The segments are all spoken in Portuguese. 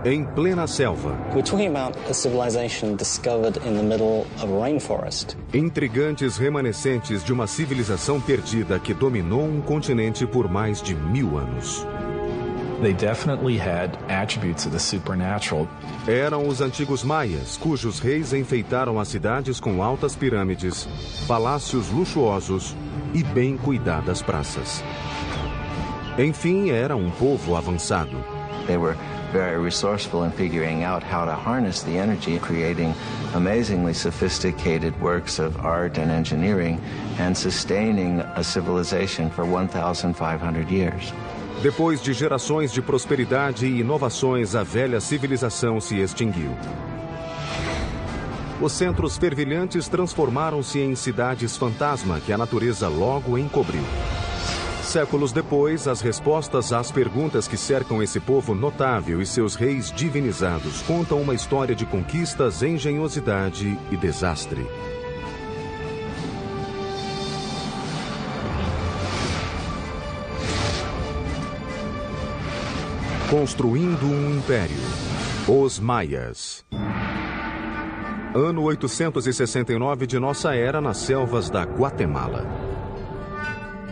em plena selva. We're talking about a civilization discovered in the middle of a rainforest. Intrigantes remanescentes de uma civilização perdida que dominou um continente por mais de 1000 anos. They definitely had attributes of the supernatural. Eram os antigos maias, cujos reis enfeitaram as cidades com altas pirâmides, palácios luxuosos e bem cuidadas praças. Enfim, era um povo avançado. They were very resourceful in figuring out how to harness the energy, creating amazingly sophisticated works of art and engineering, and sustaining a civilization for 1,500 years. Depois de gerações de prosperidade e inovações, a velha civilização se extinguiu. Os centros fervilhantes transformaram-se em cidades fantasma que a natureza logo encobriu. Séculos depois, as respostas às perguntas que cercam esse povo notável e seus reis divinizados contam uma história de conquistas, engenhosidade e desastre. Construindo um império. Os Maias. Ano 869 de nossa era, nas selvas da Guatemala.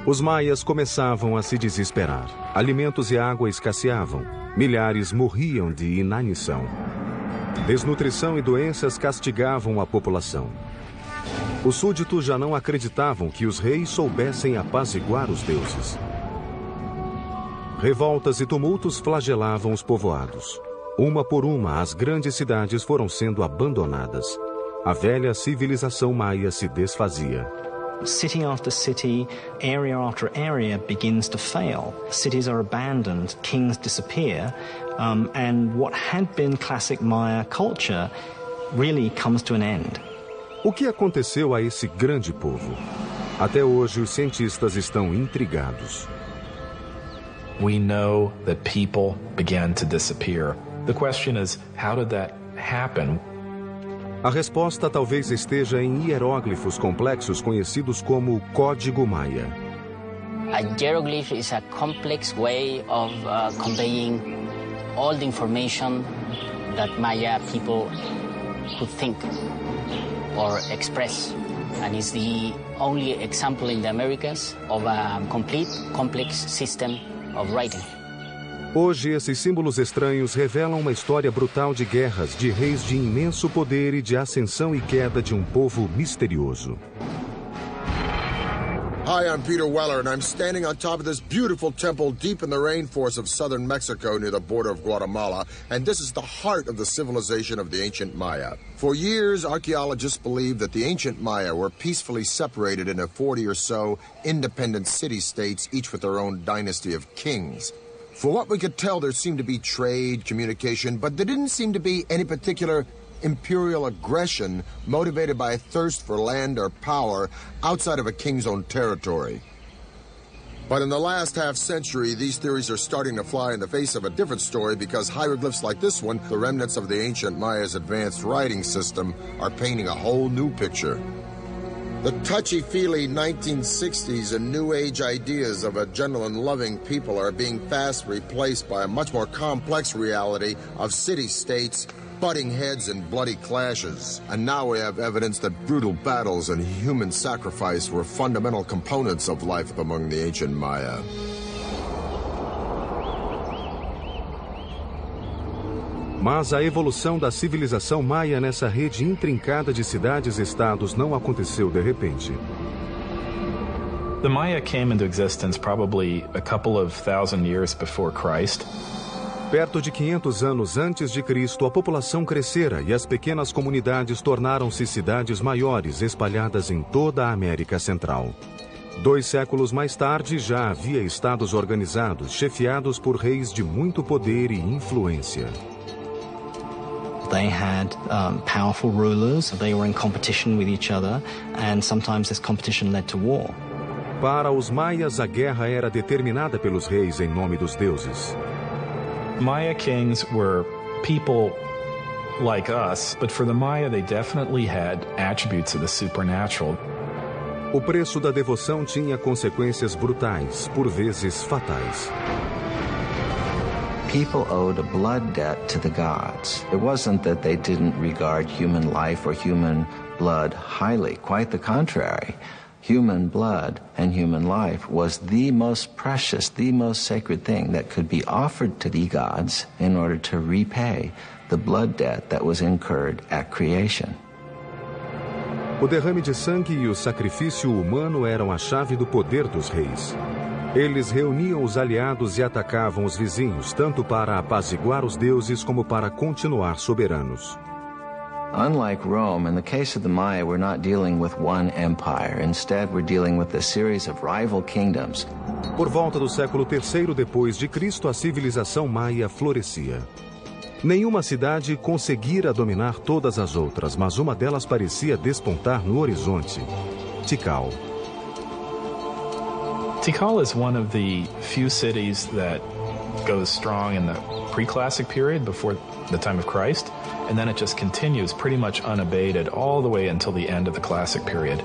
Os maias começavam a se desesperar. Alimentos e água escasseavam. Milhares morriam de inanição. Desnutrição e doenças castigavam a população. Os súditos já não acreditavam que os reis soubessem apaziguar os deuses. Revoltas e tumultos flagelavam os povoados. Uma por uma, as grandes cidades foram sendo abandonadas. A velha civilização maia se desfazia. City after city, area after area begins to fail. Cities are abandoned, kings disappear, and what had been classic Maya culture really comes to an end. O que aconteceu a esse grande povo? Até hoje, os cientistas estão intrigados. We know that people began to disappear. The question is, how did that happen? A resposta talvez esteja em hieróglifos complexos conhecidos como Código Maia. A hieroglyph is a complex way of conveying all the information that Maya people could think or express. And is the only example in the Americas of a complete, complex system of writing. Hoje, esses símbolos estranhos revelam uma história brutal de guerras, de reis de imenso poder e de ascensão e queda de um povo misterioso. Hi, I'm Peter Weller, and I'm standing on top of this beautiful temple deep in the rainforest of southern Mexico near the border of Guatemala, and this is the heart of the civilization of the ancient Maya. For years, archaeologists believed that the ancient Maya were peacefully separated into 40 or so independent city-states, each with their own dynasty of kings. For what we could tell, there seemed to be trade, communication, but there didn't seem to be any particular imperial aggression motivated by a thirst for land or power outside of a king's own territory. But in the last half-century, these theories are starting to fly in the face of a different story because hieroglyphs like this one, the remnants of the ancient Maya's advanced writing system, are painting a whole new picture. The touchy-feely 1960s and New Age ideas of a gentle and loving people are being fast replaced by a much more complex reality of city-states, butting heads and bloody clashes. And now we have evidence that brutal battles and human sacrifice were fundamental components of life among the ancient Maya. Mas a evolução da civilização maia nessa rede intrincada de cidades-estados não aconteceu de repente. The Maya came into existence probably a couple of thousand years before Christ. Perto de 500 anos antes de Cristo, a população crescera e as pequenas comunidades tornaram-se cidades maiores espalhadas em toda a América Central. 2 séculos mais tarde, já havia estados organizados, chefiados por reis de muito poder e influência. They had powerful rulers, they were in competition with each other, and sometimes this competition led to war. Para os maias, a guerra era determinada pelos reis em nome dos deuses. Maya kings were people like us, but for the Maya they definitely had attributes of the supernatural. O preço da devoção tinha consequências brutais, por vezes fatais. people owed a blood debt to the gods. It wasn't that they didn't regard human life or human blood highly. Quite the contrary. Human blood and human life was the most precious, the most sacred thing that could be offered to the gods in order to repay the blood debt that was incurred at creation. O derrame de sangue e o sacrifício humano eram a chave do poder dos reis. Eles reuniam os aliados e atacavam os vizinhos, tanto para apaziguar os deuses como para continuar soberanos. Unlike Rome, in the case of the Maya, we're not dealing with one empire. Instead, we're dealing with a series of rival kingdoms. Por volta do século III depois de Cristo, a civilização maia florescia. Nenhuma cidade conseguira dominar todas as outras, mas uma delas parecia despontar no horizonte: Tikal. Tikal is one of the few cities that goes strong in the pre-classic period before the time of Christ, and then it just continues pretty much unabated all the way until the end of the classic period.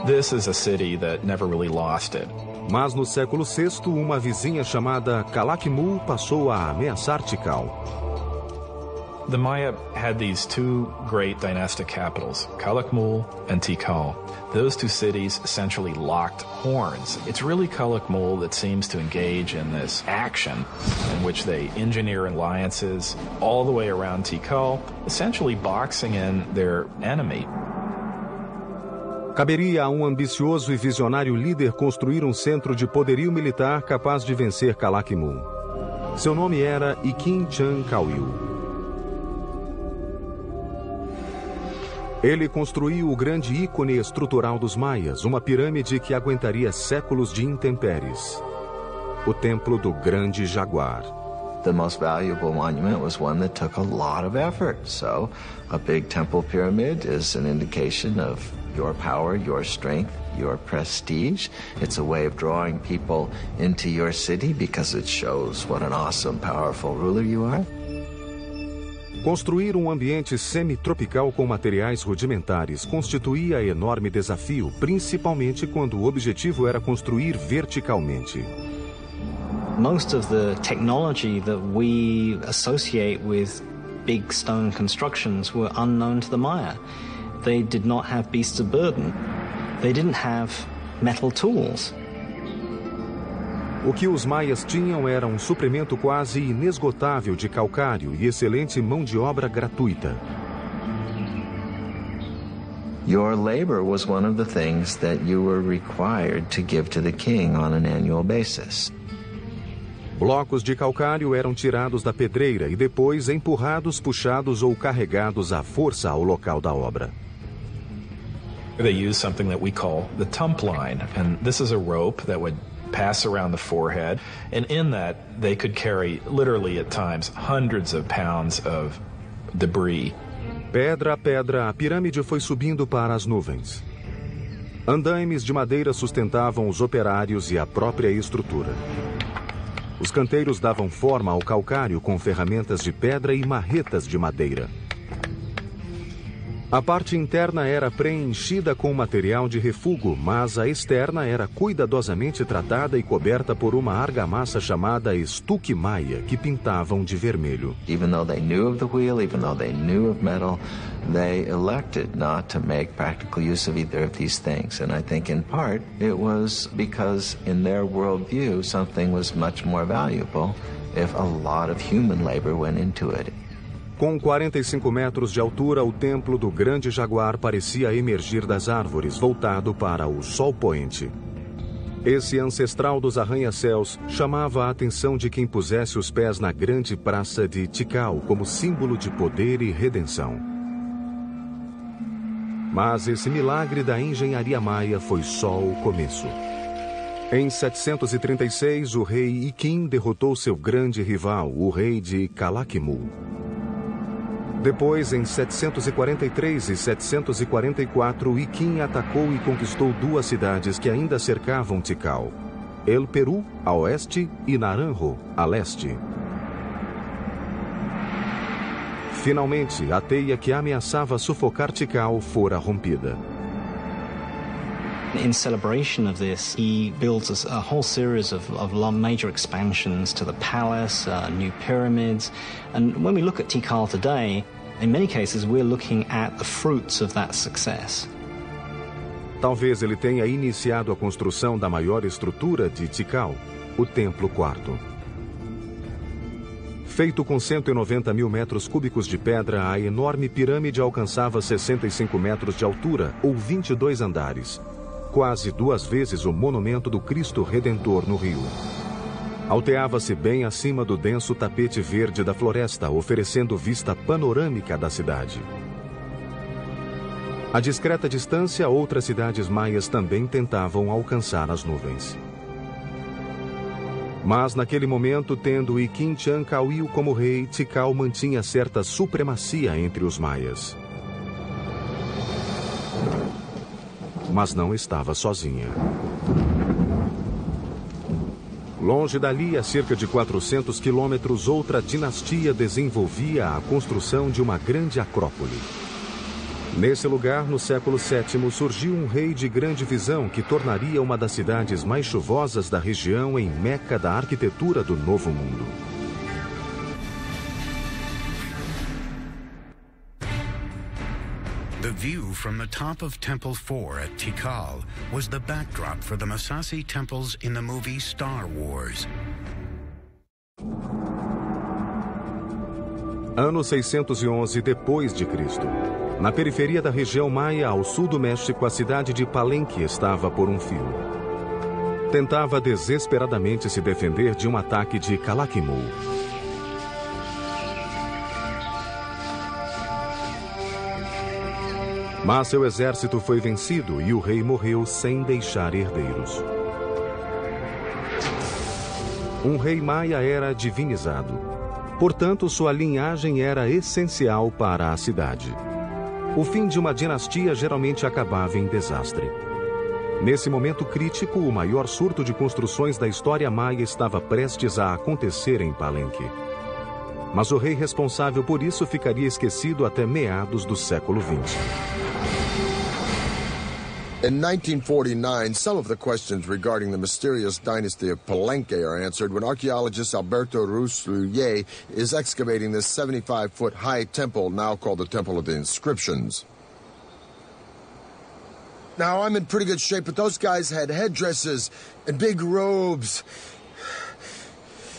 This is a city that never really lost it. Mas no século VI, uma vizinha chamada Calakmul passou a ameaçar Tikal. The Maya had these two great dynastic capitals, Calakmul and Tikal. Those two cities essentially locked horns. It's really Calakmul that seems to engage in this action in which they engineer alliances all the way around Tikal, essentially boxing in their enemy. Caberia a um ambicioso e visionário líder construir um centro de poderio militar capaz de vencer Calakmul. Seu nome era Ikin Chan Kawil. Ele construiu o grande ícone estrutural dos maias, uma pirâmide que aguentaria séculos de intempéries. O Templo do Grande Jaguar. The most valuable monument was one that took a lot of effort. So, a big temple pyramid is an indication of your power, your strength, your prestige. It's a way of drawing people into your city because it shows what an awesome, powerful ruler you are. Construir um ambiente semi-tropical com materiais rudimentares constituía enorme desafio, principalmente quando o objetivo era construir verticalmente. Most of the technology that we associate with big stone constructions were unknown to the Maya. They did not have beasts of burden. They didn't have metal tools. O que os maias tinham era um suprimento quase inesgotável de calcário e excelente mão de obra gratuita. Your labor was one of the things that you were required to give to the king on an annual basis. Blocos de calcário eram tirados da pedreira e depois empurrados, puxados ou carregados à força ao local da obra. They used something that we call the tump line, and this is a rope that would pass around the forehead, and in that they could carry literally at times hundreds of pounds of debris. Pedra a pedra, a pirâmide foi subindo para as nuvens. Andaimes de madeira sustentavam os operários e a própria estrutura. Os canteiros davam forma ao calcário com ferramentas de pedra e marretas de madeira. A parte interna era preenchida com material de refúgio, mas a externa era cuidadosamente tratada e coberta por uma argamassa chamada estuque maia, que pintavam de vermelho. Even though they knew of the wheel, even though they knew of metal, they elected not to make practical use of either of these things. And I think in part it was because in their worldview something was much more valuable if a lot of human labor went into it. Com 45 metros de altura, o Templo do Grande Jaguar parecia emergir das árvores, voltado para o sol poente. Esse ancestral dos arranha-céus chamava a atenção de quem pusesse os pés na grande praça de Tikal como símbolo de poder e redenção. Mas esse milagre da engenharia maia foi só o começo. Em 736, o rei Ikin derrotou seu grande rival, o rei de Calakmul. Depois, em 743 e 744, Ikin atacou e conquistou duas cidades que ainda cercavam Tikal: El Peru, a oeste, e Naranjo, a leste. Finalmente, a teia que ameaçava sufocar Tikal fora rompida. In celebration of this, he builds a whole series of major expansions to the palace, new pyramids. And when we look at Tikal today, in many cases we're looking at the fruits of that success. Talvez ele tenha iniciado a construção da maior estrutura de Tikal, o Templo Quarto. Feito com 190 mil metros cúbicos de pedra, a enorme pirâmide alcançava 65 metros de altura, ou 22 andares. Quase 2 vezes o monumento do Cristo Redentor no Rio. Alteava-se bem acima do denso tapete verde da floresta, oferecendo vista panorâmica da cidade. A discreta distância, outras cidades maias também tentavam alcançar as nuvens. Mas naquele momento, tendo Iquim-Tiancauil como rei, Tikal mantinha certa supremacia entre os maias. Mas não estava sozinha. Longe dali, a cerca de 400 quilômetros, outra dinastia desenvolvia a construção de uma grande acrópole. Nesse lugar, no século VII, surgiu um rei de grande visão que tornaria uma das cidades mais chuvosas da região em meca da arquitetura do Novo Mundo. The view from the top of Temple 4 at Tikal was the backdrop for the Massassi temples in the movie Star Wars. Ano 611 depois de Cristo. Na periferia da região maia, ao sul do México, a cidade de Palenque estava por um fio. Tentava desesperadamente se defender de um ataque de Calakmul. Mas seu exército foi vencido e o rei morreu sem deixar herdeiros. Um rei maia era divinizado. Portanto, sua linhagem era essencial para a cidade. O fim de uma dinastia geralmente acabava em desastre. Nesse momento crítico, o maior surto de construções da história maia estava prestes a acontecer em Palenque. Mas o rei responsável por isso ficaria esquecido até meados do século XX. In 1949, some of the questions regarding the mysterious dynasty of Palenque are answered when archaeologist Alberto Rusluye is excavating this 75-foot-high temple, now called the Temple of the Inscriptions. Now, I'm in pretty good shape, but those guys had headdresses and big robes,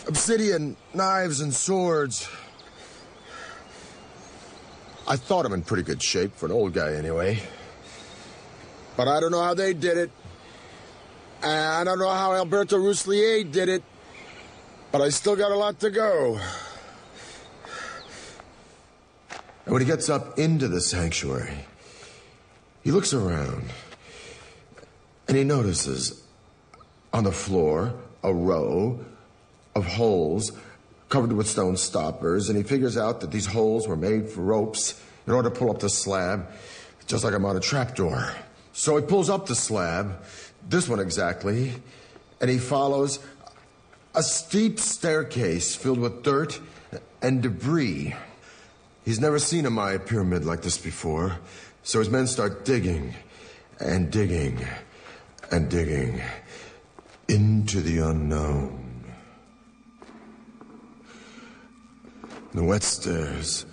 obsidian knives and swords. I thought I'm in pretty good shape, for an old guy anyway. But I don't know how they did it. And I don't know how Alberto Ruslier did it. But I still got a lot to go. And when he gets up into the sanctuary, he looks around and he notices on the floor a row of holes covered with stone stoppers, and he figures out that these holes were made for ropes in order to pull up the slab, just like I'm on a trapdoor. So he pulls up the slab, this one exactly, and he follows a steep staircase filled with dirt and debris. He's never seen a Maya pyramid like this before, so his men start digging and digging and digging into the unknown. The wet stairs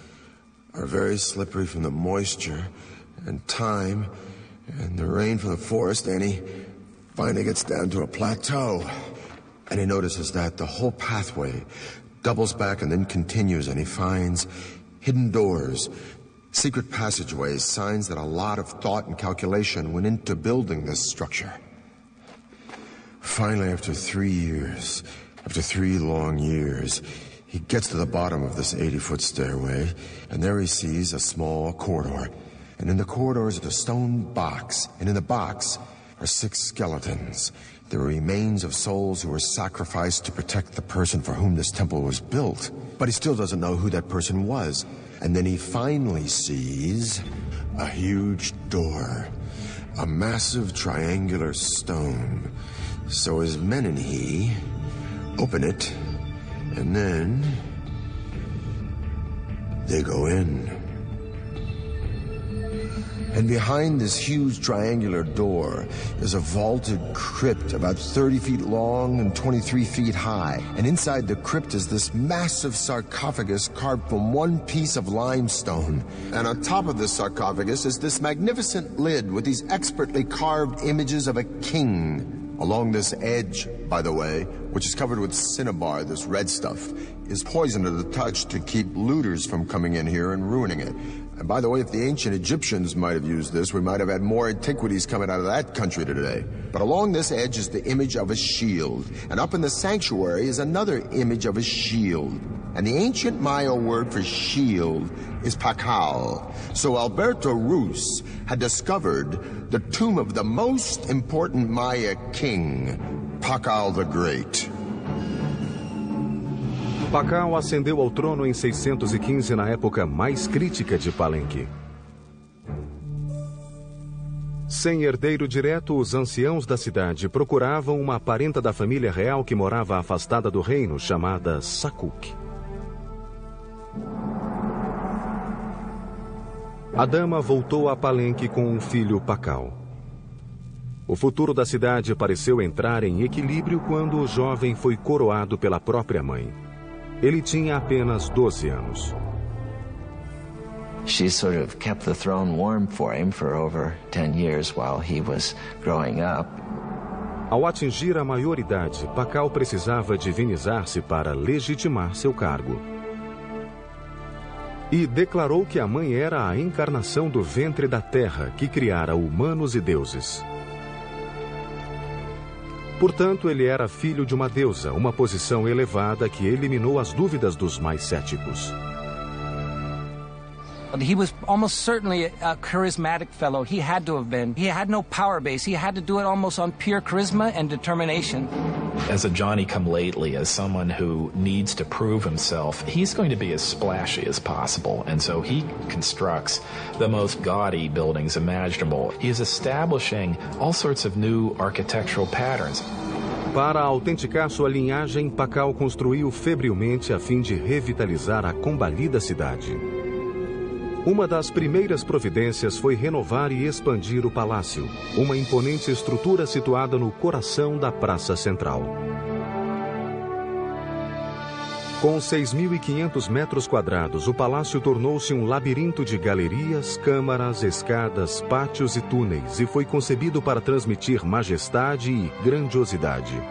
are very slippery from the moisture and time and the rain from the forest, and he finally gets down to a plateau. And he notices that the whole pathway doubles back and then continues, and he finds hidden doors, secret passageways, signs that a lot of thought and calculation went into building this structure. Finally, after 3 years, after 3 long years, he gets to the bottom of this 80-foot stairway, and there he sees a small corridor. And in the corridor is a stone box, and in the box are 6 skeletons. The remains of souls who were sacrificed to protect the person for whom this temple was built. But he still doesn't know who that person was. And then he finally sees a huge door, a massive triangular stone. So his men and he open it, and then they go in. And behind this huge triangular door is a vaulted crypt about 30 feet long and 23 feet high. And inside the crypt is this massive sarcophagus carved from one piece of limestone. And on top of this sarcophagus is this magnificent lid with these expertly carved images of a king. Along this edge, by the way, which is covered with cinnabar, this red stuff, is poison to the touch to keep looters from coming in here and ruining it. And by the way, if the ancient Egyptians might have used this, we might have had more antiquities coming out of that country today. But along this edge is the image of a shield. And up in the sanctuary is another image of a shield. And the ancient Maya word for shield is Pakal. So Alberto Ruz had discovered the tomb of the most important Maya king, Pakal the Great. Pakal ascendeu ao trono em 615, na época mais crítica de Palenque. Sem herdeiro direto, os anciãos da cidade procuravam uma parenta da família real que morava afastada do reino, chamada Sakuk. A dama voltou a Palenque com um filho Pakal. O futuro da cidade pareceu entrar em equilíbrio quando o jovem foi coroado pela própria mãe. Ele tinha apenas 12 anos. She sort of kept the throne warm for him for over 10 years while he was growing up. Ao atingir a maioridade, Pakal precisava divinizar-se para legitimar seu cargo. E declarou que a mãe era a encarnação do ventre da terra que criara humanos e deuses. Portanto, ele era filho de uma deusa, uma posição elevada que eliminou as dúvidas dos mais céticos. He was almost certainly a charismatic fellow. He had to have been. He had no power base. He had to do it almost on pure charisma and determination. As a Johnny-come-lately, as someone who needs to prove himself, he's going to be as splashy as possible. And so he constructs the most gaudy buildings imaginable. He is establishing all sorts of new architectural patterns. Para autenticar sua linhagem, Pakal construiu febrilmente a fim de revitalizar a combalida cidade. Uma das primeiras providências foi renovar e expandir o palácio, uma imponente estrutura situada no coração da Praça Central. Com 6.500 metros quadrados, o palácio tornou-se um labirinto de galerias, câmaras, escadas, pátios e túneis e foi concebido para transmitir majestade e grandiosidade.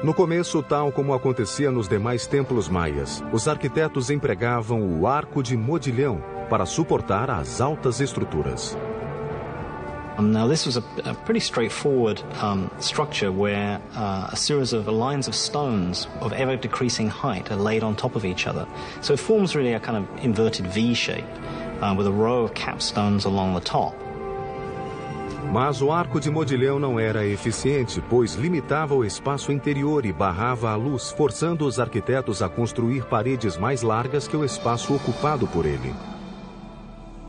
No começo, tal como acontecia nos demais templos maias, os arquitetos empregavam o arco de modilhão para suportar as altas estruturas. Now this was a pretty straightforward structure where a series of lines of stones of ever decreasing height are laid on top of each other. So it forms really a kind of inverted V shape with a row of capstones along the top. Mas o arco de modilhão não era eficiente, pois limitava o espaço interior e barrava a luz, forçando os arquitetos a construir paredes mais largas que o espaço ocupado por ele.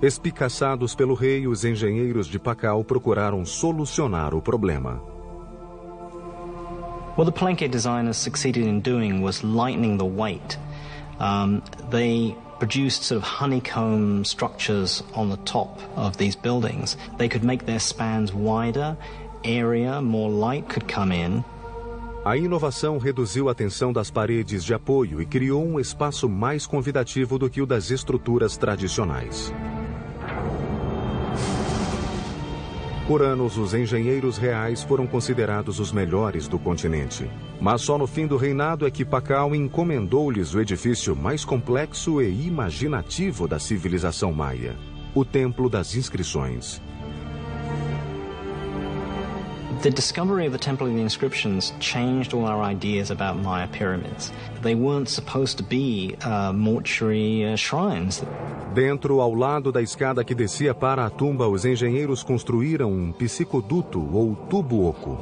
Espicaçados pelo rei, os engenheiros de Pakal procuraram solucionar o problema. What the Palenque designers succeeded in doing was lightening the weight. They produced sort of honeycomb structures on the top of these buildings. They could make their spans wider, area, more light could come in. A inovação reduziu a tensão das paredes de apoio e criou um espaço mais convidativo do que o das estruturas tradicionais. Por anos, os engenheiros reais foram considerados os melhores do continente. Mas só no fim do reinado é que Pakal encomendou-lhes o edifício mais complexo e imaginativo da civilização maia, o Templo das Inscrições. The discovery of the Temple of the Inscriptions changed all our ideas about Maya pyramids. They weren't supposed to be mortuary shrines. Dentro, ao lado da escada que descia para a tumba, os engenheiros construíram um psicoduto ou tubo oco.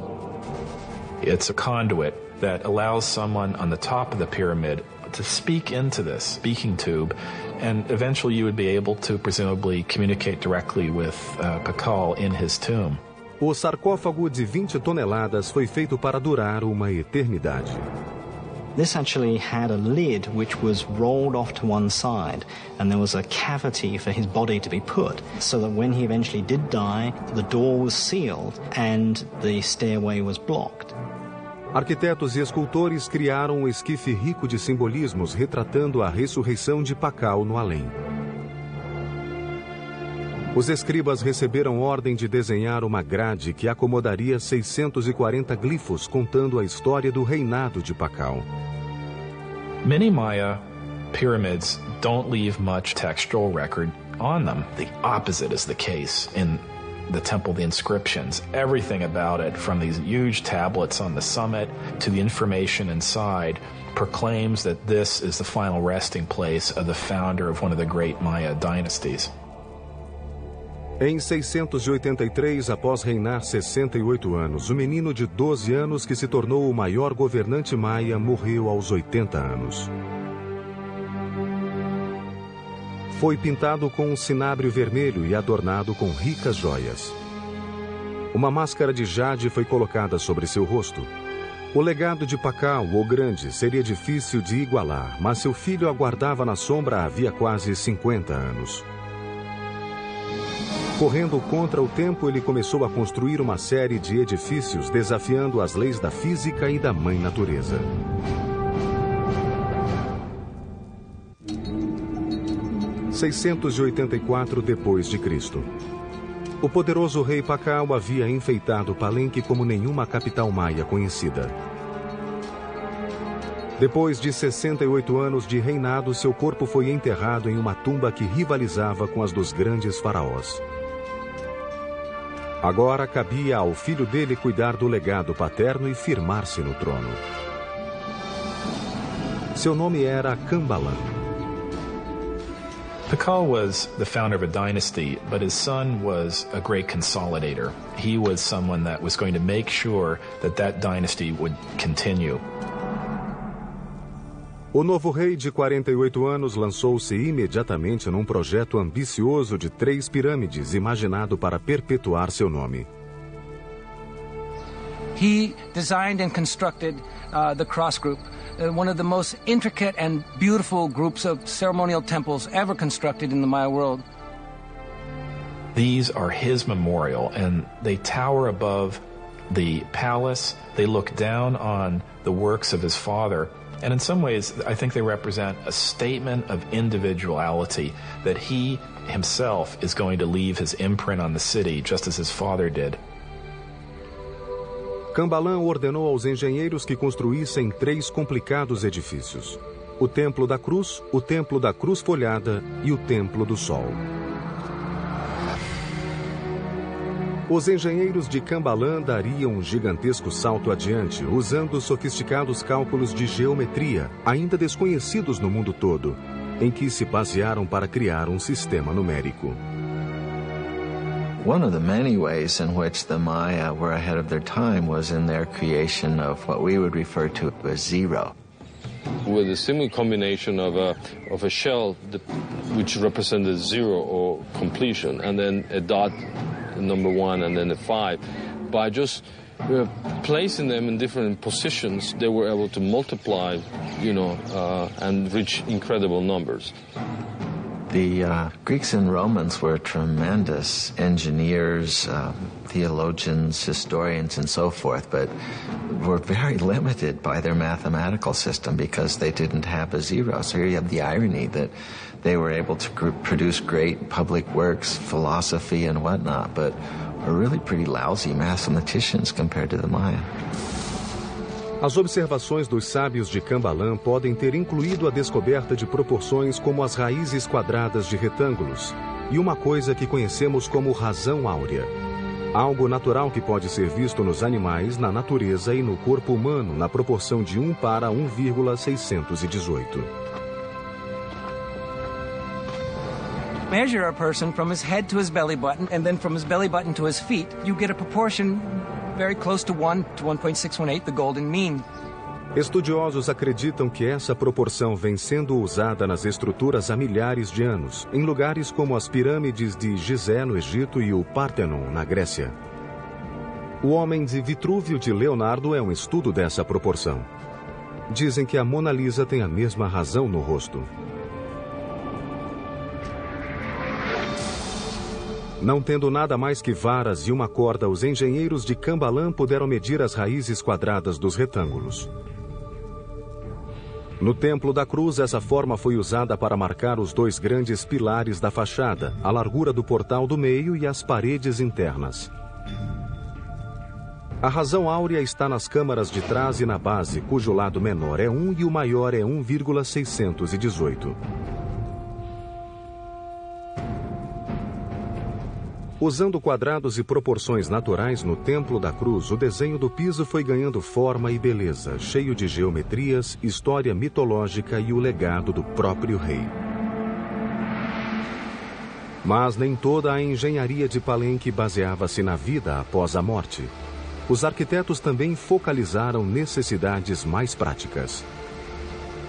It's a conduit that allows someone on the top of the pyramid to speak into this speaking tube, and eventually you would be able to presumably communicate directly with Pakal in his tomb. O sarcófago de 20 toneladas foi feito para durar uma eternidade. This actually had a lid which was rolled off to one side, and there was a cavity for his body to be put, so that when he eventually did die, the door was sealed and the stairway was blocked. Arquitetos e escultores criaram um esquife rico de simbolismos retratando a ressurreição de Pakal no além. Os escribas receberam ordem de desenhar uma grade que acomodaria 640 glifos contando a história do reinado de Pakal. Many Maya pyramids don't leave much textual record on them. The opposite is the case in the temple, the inscriptions. Everything about it, from these huge tablets on the summit to the information inside, proclaims that this is the final resting place of the founder of one of the great Maya dynasties. Em 683, após reinar 68 anos, o menino de 12 anos que se tornou o maior governante maia morreu aos 80 anos. Foi pintado com um cinábrio vermelho e adornado com ricas joias. Uma máscara de jade foi colocada sobre seu rosto. O legado de Pakal, o Grande, seria difícil de igualar, mas seu filho aguardava na sombra havia quase 50 anos. Correndo contra o tempo, ele começou a construir uma série de edifícios, desafiando as leis da física e da mãe natureza. Em 684 depois de Cristo. O poderoso rei Pakal havia enfeitado Palenque como nenhuma capital maia conhecida. Depois de 68 anos de reinado, seu corpo foi enterrado em uma tumba que rivalizava com as dos grandes faraós. Agora cabia ao filho dele cuidar do legado paterno e firmar-se no trono. Seu nome era Kambalan. Pakal was the founder of a dynasty, but his son was a great consolidator. He was someone that was going to make sure that that dynasty would continue. O novo rei de 48 anos lançou-se imediatamente num projeto ambicioso de 3 pirâmides imaginado para perpetuar seu nome. He designed and constructed the Cross Group, one of the most intricate and beautiful groups of ceremonial temples ever constructed in the Maya world. These are his memorial, and they tower above the palace. They look down on the works of his father. And in some ways, I think they represent a statement of individuality, that he himself is going to leave his imprint on the city, just as his father did. Kambalan ordenou aos engenheiros que construíssem 3 complicados edifícios: o Templo da Cruz, o Templo da Cruz Folhada e o Templo do Sol. Os engenheiros de Kambalan dariam um gigantesco salto adiante, usando sofisticados cálculos de geometria, ainda desconhecidos no mundo todo, em que se basearam para criar um sistema numérico. One of the many ways in which the Maya were ahead of their time was in their creation of what we would refer to as zero. With a similar combination of a shell which represented 0 or completion, and then a dot, number 1, and then a 5. By just placing them in different positions, they were able to multiply, and reach incredible numbers. The Greeks and Romans were tremendous engineers, theologians, historians, and so forth, but were very limited by their mathematical system because they didn't have a zero. So here you have the irony that they were able to produce great public works, philosophy, and whatnot, but were really pretty lousy mathematicians compared to the Maya. As observações dos sábios de Kambalan podem ter incluído a descoberta de proporções como as raízes quadradas de retângulos e uma coisa que conhecemos como razão áurea. Algo natural que pode ser visto nos animais, na natureza e no corpo humano na proporção de 1 para 1,618. Measure a person from his head to his belly button, and then from his belly button to his feet, you get a proportion very close to 1 to 1.618, the golden mean. Estudiosos acreditam que essa proporção vem sendo usada nas estruturas há milhares de anos, em lugares como as pirâmides de Gizé, no Egito, e o Pártenon, na Grécia. O Homem de Vitrúvio de Leonardo é um estudo dessa proporção. Dizem que a Mona Lisa tem a mesma razão no rosto. Não tendo nada mais que varas e uma corda, os engenheiros de Cambalan puderam medir as raízes quadradas dos retângulos. No Templo da Cruz, essa forma foi usada para marcar os dois grandes pilares da fachada, a largura do portal do meio e as paredes internas. A razão áurea está nas câmaras de trás e na base, cujo lado menor é 1 e o maior é 1,618. Usando quadrados e proporções naturais no Templo da Cruz, o desenho do piso foi ganhando forma e beleza, cheio de geometrias, história mitológica e o legado do próprio rei. Mas nem toda a engenharia de Palenque baseava-se na vida após a morte. Os arquitetos também focalizaram necessidades mais práticas.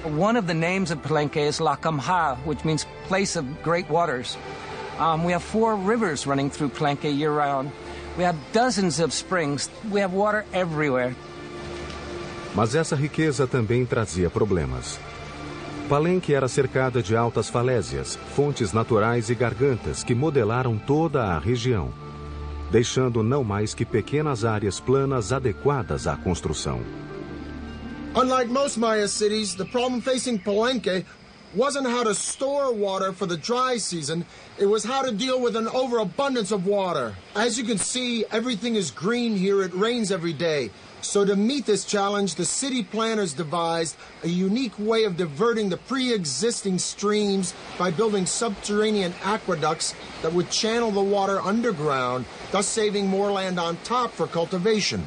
One of the names of Palenque is Lacamha, which means place of great waters. We have 4 rivers running through Palenque year-round. We have dozens of springs. We have water everywhere. Mas essa riqueza também trazia problemas. Palenque era cercada de altas falésias, fontes naturais e gargantas que modelaram toda a região, deixando não mais que pequenas áreas planas adequadas à construção. Unlike most Maya cities, the problem facing Palenque wasn't how to store water for the dry season, it was how to deal with an overabundance of water. As you can see, everything is green here, it rains every day. So to meet this challenge, the city planners devised a unique way of diverting the pre-existing streams by building subterranean aqueducts that would channel the water underground, thus saving more land on top for cultivation.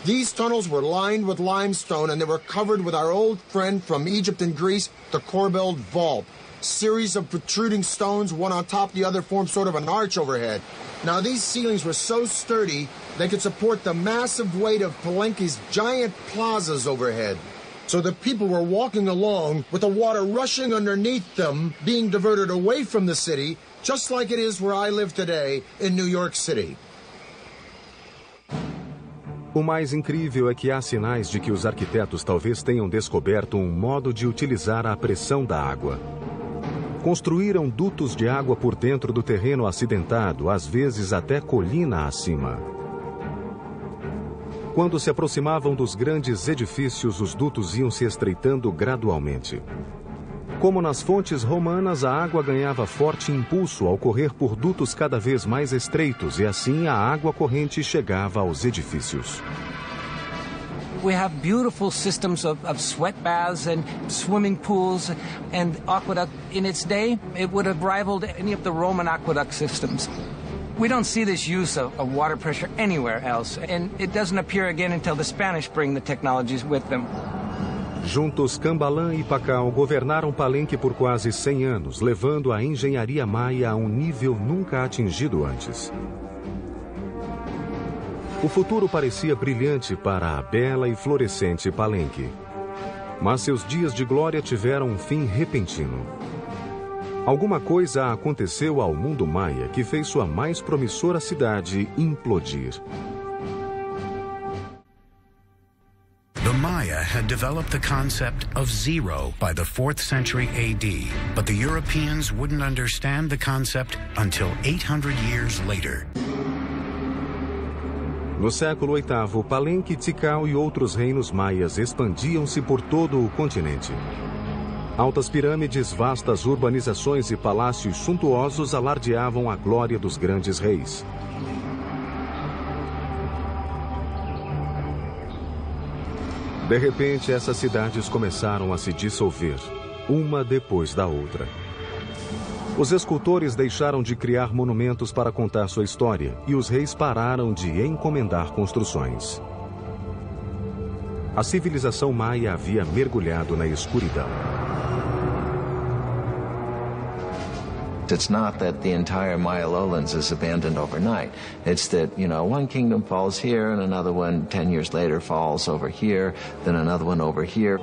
These tunnels were lined with limestone and they were covered with our old friend from Egypt and Greece, the corbelled vault. Series of protruding stones, one on top of the other, formed sort of an arch overhead. Now these ceilings were so sturdy, they could support the massive weight of Palenque's giant plazas overhead. So the people were walking along with the water rushing underneath them, being diverted away from the city, just like it is where I live today in New York City. O mais incrível é que há sinais de que os arquitetos talvez tenham descoberto um modo de utilizar a pressão da água. Construíram dutos de água por dentro do terreno acidentado, às vezes até colina acima. Quando se aproximavam dos grandes edifícios, os dutos iam se estreitando gradualmente. Como nas fontes romanas, a água ganhava forte impulso ao correr por dutos cada vez mais estreitos e assim a água corrente chegava aos edifícios. We have beautiful systems of sweat baths and swimming pools and aqueduct. In its day, it would have rivaled any of the Roman aqueduct systems. We don't see this use of water pressure anywhere else, and it doesn't appear again until the Spanish bring the technologies with them. Juntos, Cambalan e Pacal governaram Palenque por quase 100 anos, levando a engenharia maia a um nível nunca atingido antes. O futuro parecia brilhante para a bela e florescente Palenque. Mas seus dias de glória tiveram um fim repentino. Alguma coisa aconteceu ao mundo maia que fez sua mais promissora cidade implodir. The Maya had developed the concept of zero by the 4th century AD, but the Europeans wouldn't understand the concept until 800 years later. No século VIII, Palenque, Tikal e outros reinos maias expandiam-se por todo o continente. Altas pirâmides, vastas urbanizações e palácios suntuosos alardeavam a glória dos grandes reis. De repente, essas cidades começaram a se dissolver, uma depois da outra. Os escultores deixaram de criar monumentos para contar sua história e os reis pararam de encomendar construções. A civilização maia havia mergulhado na escuridão. It's not that the entire Maya lowlands is abandoned overnight. It's that, one kingdom falls here and another one 10 years later falls over here, then another one over here.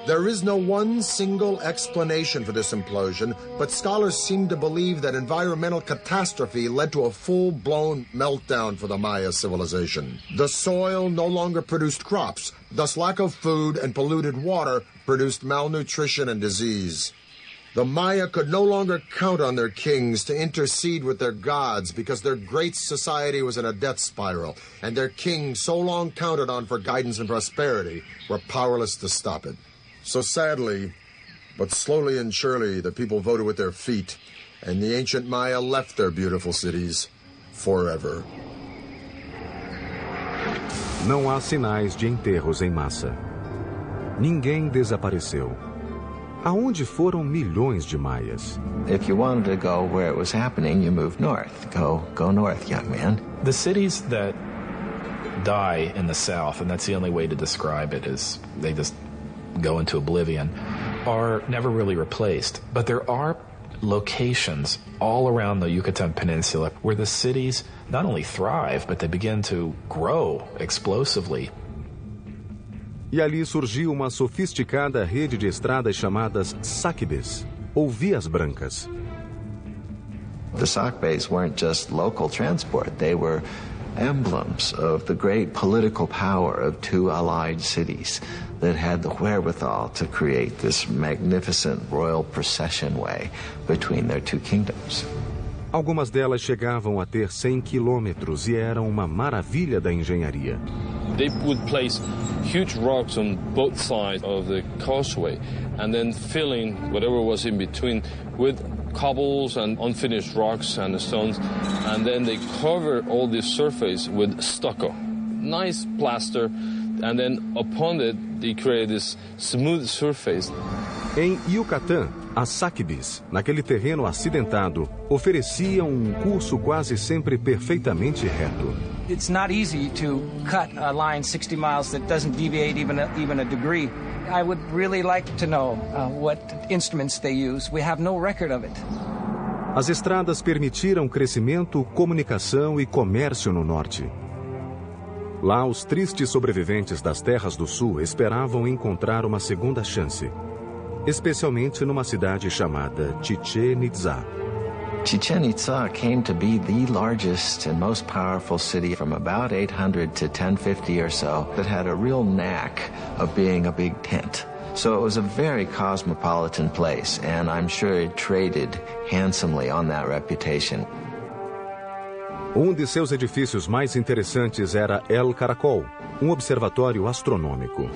There is no one single explanation for this implosion, but scholars seem to believe that environmental catastrophe led to a full-blown meltdown for the Maya civilization. The soil no longer produced crops, thus lack of food and polluted water produced malnutrition and disease. The Maya could no longer count on their kings to intercede with their gods because their great society was in a death spiral, and their kings, so long counted on for guidance and prosperity, were powerless to stop it. So sadly, but slowly and surely, the people voted with their feet, and the ancient Maya left their beautiful cities forever. Não há sinais de enterros em massa. Ninguém desapareceu. Aonde foram milhões de maias? If you wanted to go where it was happening, you moved north. Go north, young man. The cities that die in the south, and that's the only way to describe it, is they just go into oblivion, are never really replaced. But there are locations all around the Yucatan Peninsula where the cities not only thrive, but they begin to grow explosively. E ali surgiu uma sofisticada rede de estradas chamadas Sakbes, ou vias brancas. The Sakbes weren't just local transport. They were emblems of the great political power of two allied cities that had the wherewithal to create this magnificent royal procession way between their two kingdoms. Algumas delas chegavam a ter 100 quilômetros e eram uma maravilha da engenharia. They would place huge rocks on both sides of the causeway and then filling whatever was in between with cobbles and unfinished rocks and stones, and then they cover all this surface with stucco, nice plaster, and then upon it they create this smooth surface. Em Yucatán, as Sakbes, naquele terreno acidentado, ofereciam um curso quase sempre perfeitamente reto. It's not easy to cut a line 60 miles that doesn't deviate even a degree. I would really like to know what instruments they use. We have no record of it. As estradas permitiram crescimento, comunicação e comércio no norte. Lá, os tristes sobreviventes das terras do sul esperavam encontrar uma segunda chance, especialmente numa cidade chamada Chichén Itzá. Chichén Itzá came to be the largest and most powerful city from about 800 to 1050 or so that had a real knack of being a big tent. So it was a very cosmopolitan place, and I'm sure it traded handsomely on that reputation. Um de seus edifícios mais interessantes era El Caracol, um observatório astronômico.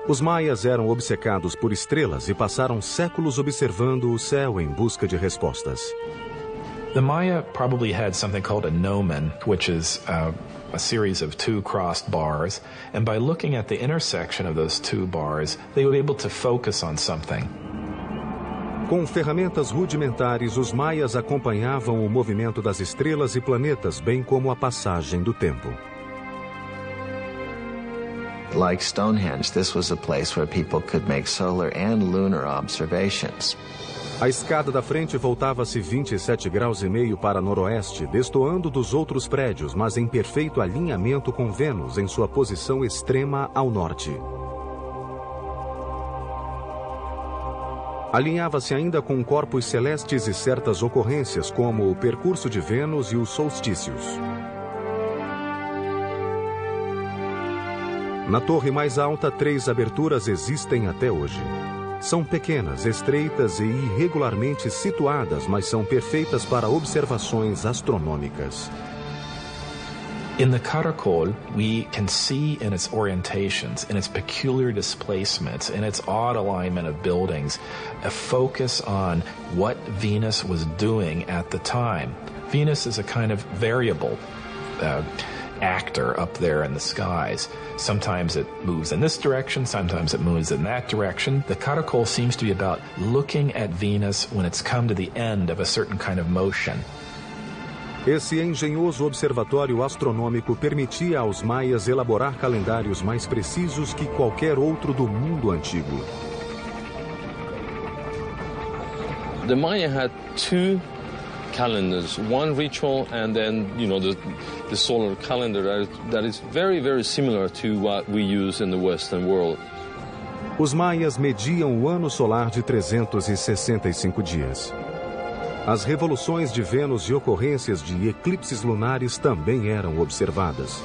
Os maias eram obcecados por estrelas e passaram séculos observando o céu em busca de respostas. The Maya probably had something called a gnomon, which is a series of two crossed bars, and by looking at the intersection of those two bars, they were able to focus on something. Com ferramentas rudimentares, os maias acompanhavam o movimento das estrelas e planetas, bem como a passagem do tempo. Like Stonehenge, this was a place where people could make solar and lunar observations. A escada da frente voltava-se 27 graus e meio para noroeste, destoando dos outros prédios, mas em perfeito alinhamento com Vênus em sua posição extrema ao norte. Alinhava-se ainda com corpos celestes e certas ocorrências, como o percurso de Vênus e os solstícios. Na torre mais alta, 3 aberturas existem até hoje. São pequenas, estreitas e irregularmente situadas, mas são perfeitas para observações astronômicas. In the Caracol, we can see in its orientations, in its peculiar displacements, in its odd alignment of buildings, a focus on what Venus was doing at the time. Venus is a kind of variable actor up there in the skies. Sometimes it moves in this direction, sometimes it moves in that direction. The Caracol seems to be about looking at Venus when it's come to the end of a certain kind of motion. Esse engenhoso observatório astronômico permitia aos maias elaborar calendários mais precisos que qualquer outro do mundo antigo. The Maya had 2 calendars, one ritual and then, the solar calendar that is very, very similar to what we use in the Western world. Os maias mediam o ano solar de 365 dias. As revoluções de Vênus e ocorrências de eclipses lunares também eram observadas.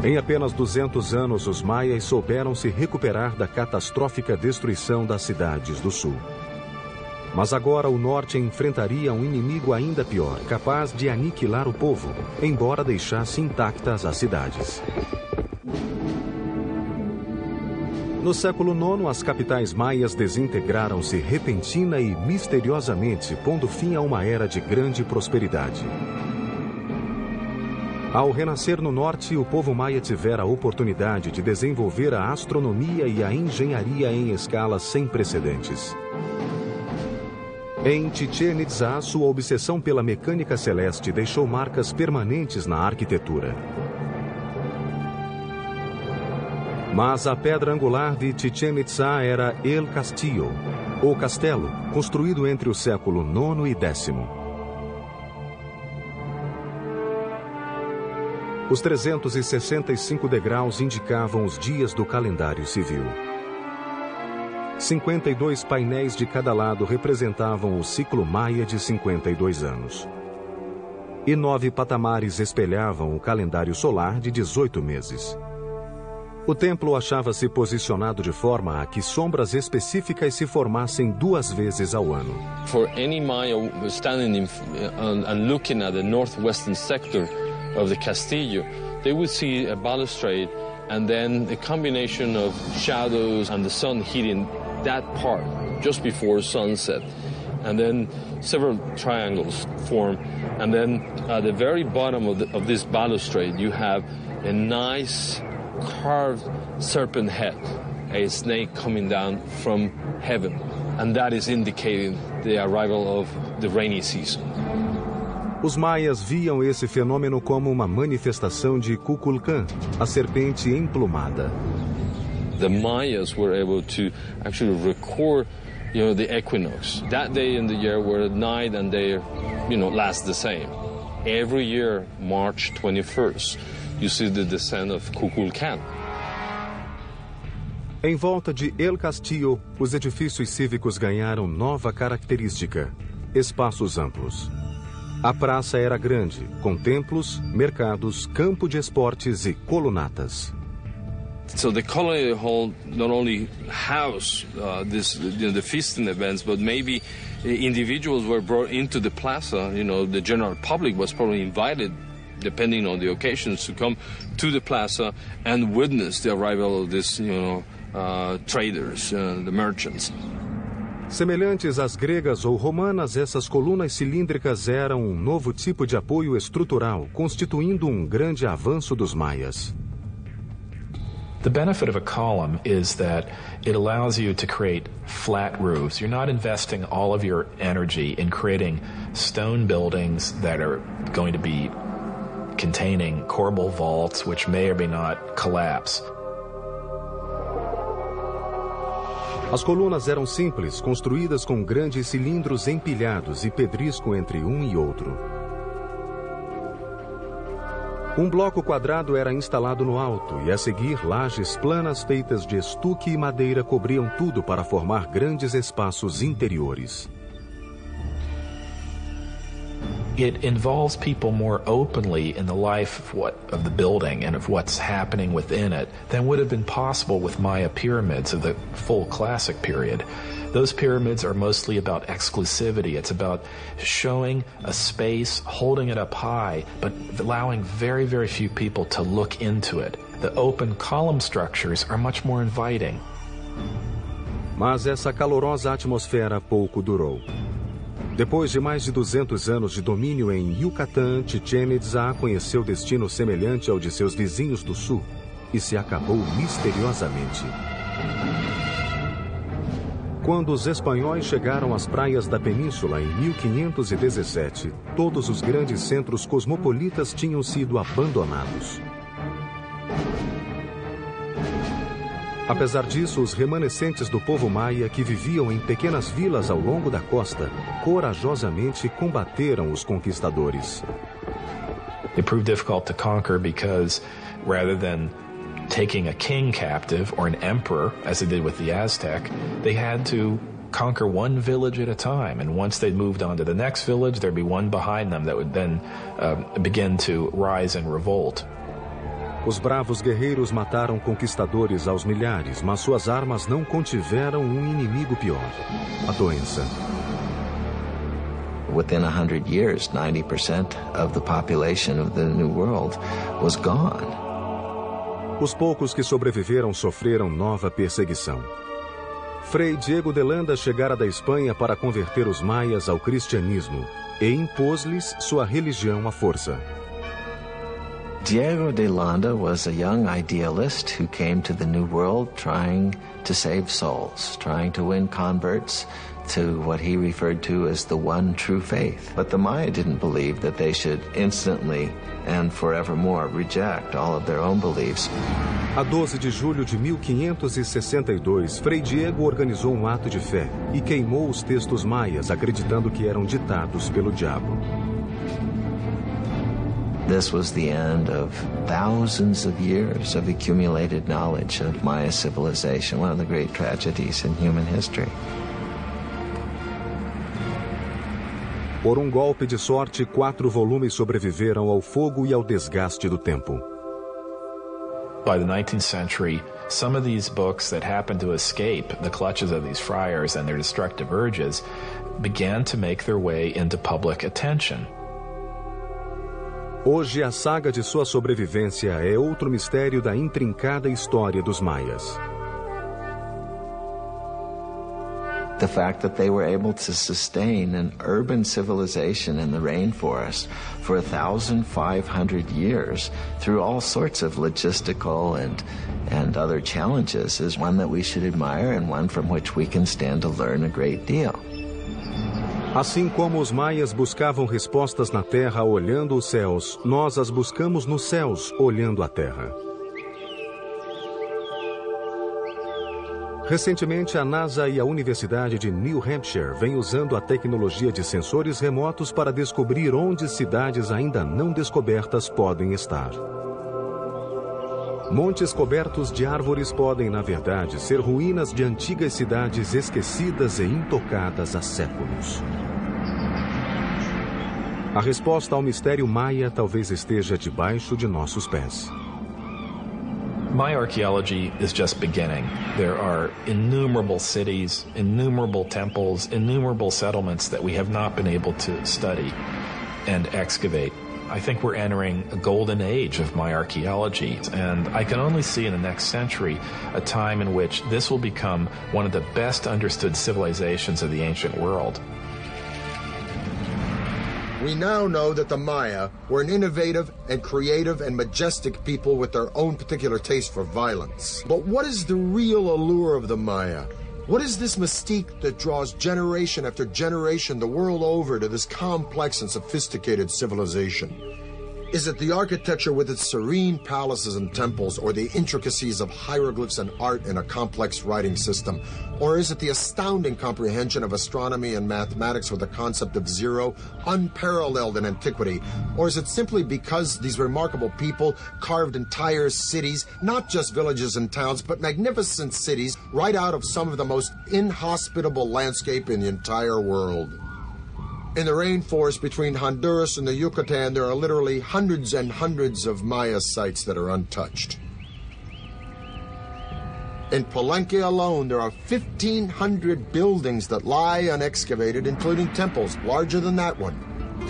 Em apenas 200 anos, os maias souberam se recuperar da catastrófica destruição das cidades do sul. Mas agora o norte enfrentaria um inimigo ainda pior, capaz de aniquilar o povo, embora deixasse intactas as cidades. No século IX, as capitais maias desintegraram-se repentina e misteriosamente, pondo fim a uma era de grande prosperidade. Ao renascer no norte, o povo maia tivera a oportunidade de desenvolver a astronomia e a engenharia em escalas sem precedentes. Em Chichén Itzá, sua obsessão pela mecânica celeste deixou marcas permanentes na arquitetura. Mas a pedra angular de Chichén Itzá era El Castillo, ou castelo, construído entre o século IX e X. Os 365 degraus indicavam os dias do calendário civil. 52 painéis de cada lado representavam o ciclo maia de 52 anos. E 9 patamares espelhavam o calendário solar de 18 meses. O templo achava-se posicionado de forma a que sombras específicas se formassem 2 vezes ao ano. For any Maya standing and looking at the northwestern sector of the Castillo, they would see a balustrade and then the combination of shadows and the sun hitting that part just before sunset. And then several triangles form. And then at the very bottom of this balustrade, you have a nice carved serpent head, a snake coming down from heaven. And that is indicating the arrival of the rainy season. Os maias viam esse fenômeno como uma manifestação de Kukulkan, a serpente emplumada. The Mayas were able to actually record, the equinox. That day in the year where night and day, last the same. Every year, March 21st, you see the descent of Kukulkan. Em volta de El Castillo, os edifícios cívicos ganharam nova característica: espaços amplos. A praça era grande, com templos, mercados, campo de esportes e colunatas. So the colony hall not only housed the feasting events, but maybe individuals were brought into the plaza. The general public was probably invited, depending on the occasions, to come to the plaza and witness the arrival of these, traders, the merchants. Semelhantes às gregas ou romanas, essas colunas cilíndricas eram um novo tipo de apoio estrutural, constituindo um grande avanço dos maias. The benefit of a column is that it allows you to create flat roofs. You're not investing all of your energy in creating stone buildings that are going to be containing corbel vaults, which may or may not collapse. As colunas eram simples, construídas com grandes cilindros empilhados e pedrisco entre um e outro. Um bloco quadrado era instalado no alto e, a seguir, lajes planas feitas de estuque e madeira cobriam tudo para formar grandes espaços interiores. It involves people more openly in the life of the building and of what's happening within it than would have been possible with Maya pyramids of the full classic period. Those pyramids are mostly about exclusivity. It's about showing a space, holding it up high, but allowing very, very few people to look into it. The open column structures are much more inviting. Mas essa calorosa atmosfera pouco durou. Depois de mais de 200 anos de domínio em Yucatán, Chichén Itzá conheceu destino semelhante ao de seus vizinhos do sul e se acabou misteriosamente. Quando os espanhóis chegaram às praias da península em 1517, todos os grandes centros cosmopolitas tinham sido abandonados. Apesar disso, os remanescentes do povo maia que viviam em pequenas vilas ao longo da costa, corajosamente combateram os conquistadores. It proved difficult to conquer because rather than taking a king captive or an emperor, as they did with the Aztec. They had to conquer one village at a time, and once they moved on to the next village, there'd be one behind them that would then begin to rise in revolt. Os bravos guerreiros mataram conquistadores aos milhares, mas suas armas não contiveram inimigo pior: a doença. Within 100 years, 90% of the population of the New World was gone. Os poucos que sobreviveram sofreram nova perseguição. Frei Diego de Landa chegara da Espanha para converter os maias ao cristianismo e impôs-lhes sua religião à força. Diego de Landa was a young idealist who came to the New World trying to save souls, trying to win converts to what he referred to as the one true faith. But the Maya didn't believe that they should instantly and forevermore reject all of their own beliefs. A 12 de julho de 1562, Frei Diego organizou um ato de fé e queimou os textos maias, acreditando que eram ditados pelo diabo. This was the end of thousands of years of accumulated knowledge of Maya civilization, one of the great tragedies in human history. Por um golpe de sorte, 4 volumes sobreviveram ao fogo e ao desgaste do tempo. By the 19th century, some of these books that happened to escape the clutches of these friars and their destructive urges began to make their way into public attention. Hoje, a saga de sua sobrevivência é outro mistério da intrincada história dos maias. The fact that they were able to sustain an urban civilization in the rainforest for 1,500 years through all sorts of logistical and other challenges is one that we should admire and one from which we can stand to learn a great deal. Assim como os maias buscavam respostas na terra olhando os céus, nós as buscamos nos céus olhando a terra. Recentemente, a NASA e a Universidade de New Hampshire vêm usando a tecnologia de sensores remotos para descobrir onde cidades ainda não descobertas podem estar. Montes cobertos de árvores podem, na verdade, ser ruínas de antigas cidades esquecidas e intocadas há séculos. A resposta ao mistério maia talvez esteja debaixo de nossos pés. Maya archaeology is just beginning. There are innumerable cities, innumerable temples, innumerable settlements that we have not been able to study and excavate. I think we're entering a golden age of Maya archaeology, and I can only see in the next century a time in which this will become one of the best understood civilizations of the ancient world. We now know that the Maya were an innovative and creative and majestic people with their own particular taste for violence. But what is the real allure of the Maya? What is this mystique that draws generation after generation the world over to this complex and sophisticated civilization? Is it the architecture with its serene palaces and temples, or the intricacies of hieroglyphs and art in a complex writing system? Or is it the astounding comprehension of astronomy and mathematics with the concept of zero, unparalleled in antiquity? Or is it simply because these remarkable people carved entire cities, not just villages and towns, but magnificent cities, right out of some of the most inhospitable landscape in the entire world? In the rainforest between Honduras and the Yucatan, there are literally hundreds and hundreds of Maya sites that are untouched. In Palenque alone, there are 1,500 buildings that lie unexcavated, including temples larger than that one.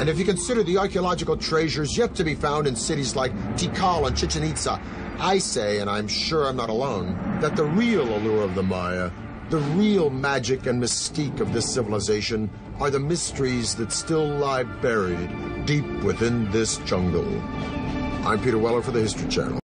And if you consider the archaeological treasures yet to be found in cities like Tikal and Chichen Itza, I say, and I'm sure I'm not alone, that the real allure of the Maya, the real magic and mystique of this civilization, are the mysteries that still lie buried deep within this jungle. I'm Peter Weller for the History Channel.